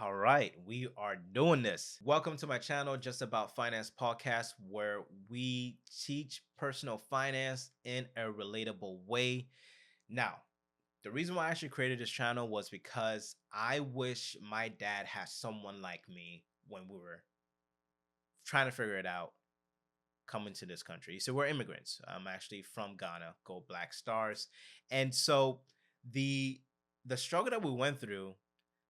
All right, we are doing this. Welcome to my channel, Just About Finance podcast, where we teach personal finance in a relatable way. Now, the reason why I actually created this channel was because I wish my dad had someone like me when we were trying to figure it out coming to this country. So we're immigrants. I'm actually from Ghana, go Black Stars. And so the the struggle that we went through,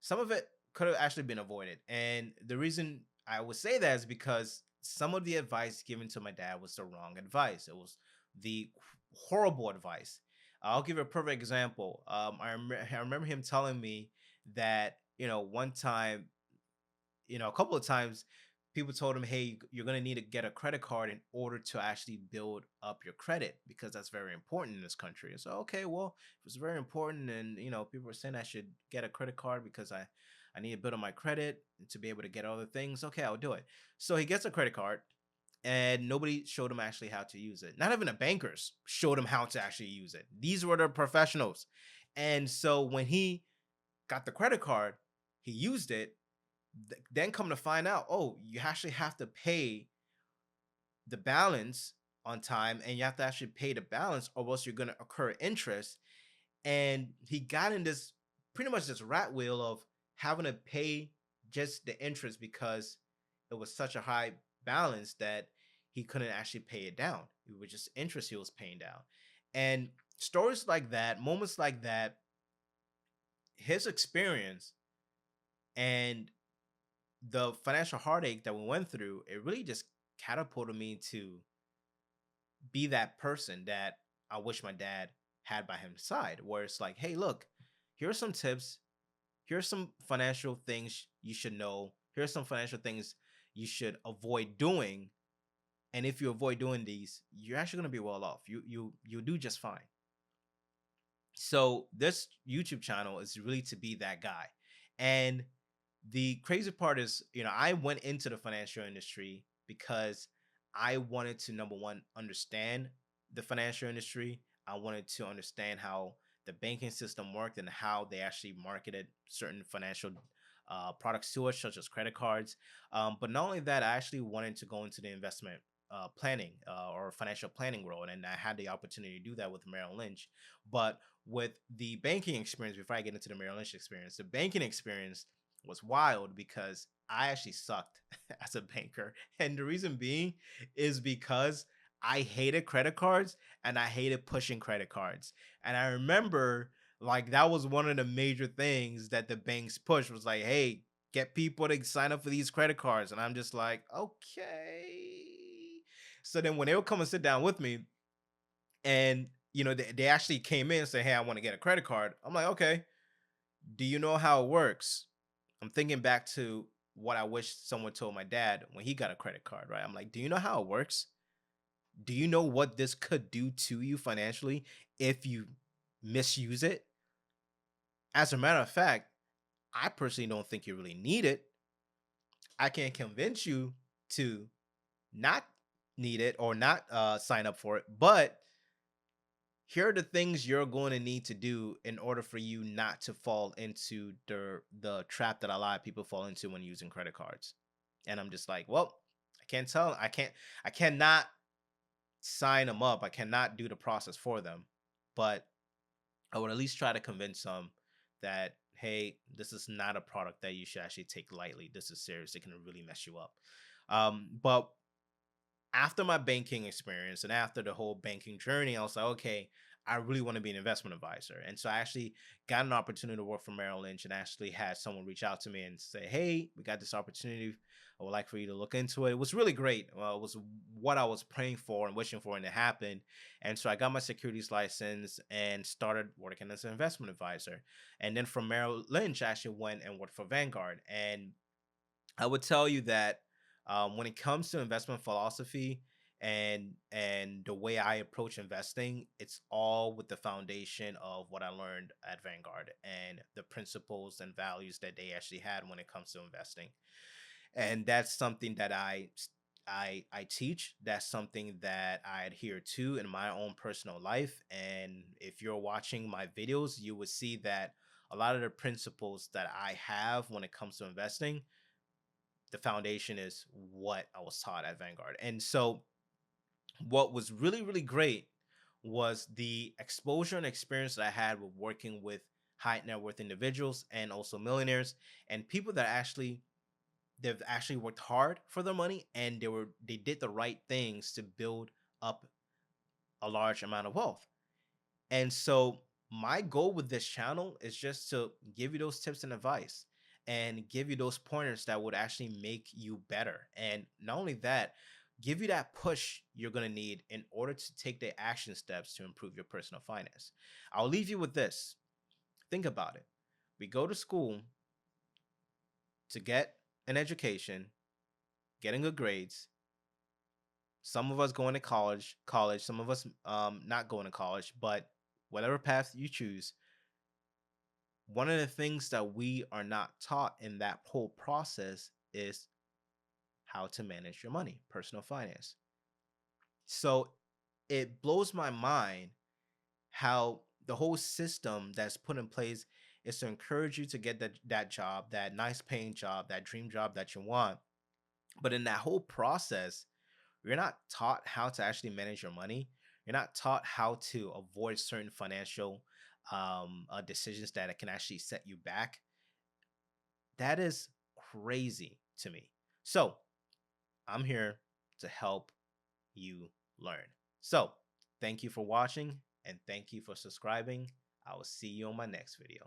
some of it could have actually been avoided. And the reason I would say that is because some of the advice given to my dad was the wrong advice. It was the horrible advice. I'll give you a perfect example. I remember him telling me that, one time, a couple of times people told him, hey, you're going to need to get a credit card in order to actually build up your credit because that's very important in this country. And so, okay, well, if it's very important and, people are saying I should get a credit card because I need to build up my credit to be able to get other things. Okay, I'll do it. So he gets a credit card and nobody showed him actually how to use it. Not even the bankers showed him how to actually use it. These were the professionals. And so when he got the credit card, he used it, then come to find out, oh, you actually have to pay the balance on time and you have to actually pay the balance or else you're going to occur interest. And he got in this pretty much this rat wheel of having to pay just the interest because it was such a high balance that he couldn't actually pay it down. It was just interest he was paying down. And stories like that, moments like that, his experience and the financial heartache that we went through, it really just catapulted me to be that person that I wish my dad had by his side, where it's like, hey, look, here are some tips. Here's some financial things you should know. Here's some financial things you should avoid doing. And if you avoid doing these, you're actually going to be well off. You do just fine. So this YouTube channel is really to be that guy. And the crazy part is, I went into the financial industry because I wanted to, number one, understand the financial industry. I wanted to understand how the banking system worked and how they actually marketed certain financial products to us, such as credit cards. But not only that, I actually wanted to go into the investment planning or financial planning world, and I had the opportunity to do that with Merrill Lynch. But with the banking experience, before I get into the Merrill Lynch experience, the banking experience was wild because I actually sucked as a banker. And the reason being is because I hated credit cards and I hated pushing credit cards. And I remember like that was one of the major things that the banks pushed was like, hey, get people to sign up for these credit cards. And I'm just like, okay. So then when they would come and sit down with me and they actually came in and say, hey, I want to get a credit card. I'm like, okay, do you know how it works? I'm thinking back to what I wish someone told my dad when he got a credit card, right? I'm like, do you know how it works? Do you know what this could do to you financially if you misuse it? As a matter of fact, I personally don't think you really need it. I can convince you to not need it or not sign up for it, but here are the things you're going to need to do in order for you not to fall into the trap that a lot of people fall into when using credit cards. And I'm just like, well, I can't tell. I cannot sign them up. I cannot do the process for them. But I would at least try to convince them that, hey, this is not a product that you should actually take lightly. This is serious. It can really mess you up. But after my banking experience and after the whole banking journey, I was like, okay, I really want to be an investment advisor. And so I actually got an opportunity to work for Merrill Lynch and actually had someone reach out to me and say, hey, we got this opportunity. I would like for you to look into it. It was really great. Well, it was what I was praying for and wishing for, and it happened. And so I got my securities license and started working as an investment advisor. And then from Merrill Lynch, I actually went and worked for Vanguard. And I would tell you that when it comes to investment philosophy and the way I approach investing, it's all with the foundation of what I learned at Vanguard and the principles and values that they actually had when it comes to investing. And that's something that I teach. That's something that I adhere to in my own personal life. And if you're watching my videos, you would see that a lot of the principles that I have when it comes to investing, the foundation is what I was taught at Vanguard. And so what was really, really great was the exposure and experience that I had with working with high net worth individuals and also millionaires and people that they've actually worked hard for their money, and they did the right things to build up a large amount of wealth. And so my goal with this channel is just to give you those tips and advice and give you those pointers that would actually make you better. And not only that, give you that push you're going to need in order to take the action steps to improve your personal finance. I'll leave you with this. Think about it. We go to school to get an education, getting good grades. Some of us going to college, some of us not going to college, but whatever path you choose, one of the things that we are not taught in that whole process is how to manage your money, personal finance. So it blows my mind how the whole system that's put in place is to encourage you to get that job, that nice paying job, that dream job that you want. But in that whole process, you're not taught how to actually manage your money. You're not taught how to avoid certain financial decisions that can actually set you back. That is crazy to me. So I'm here to help you learn. So thank you for watching and thank you for subscribing. I will see you on my next video.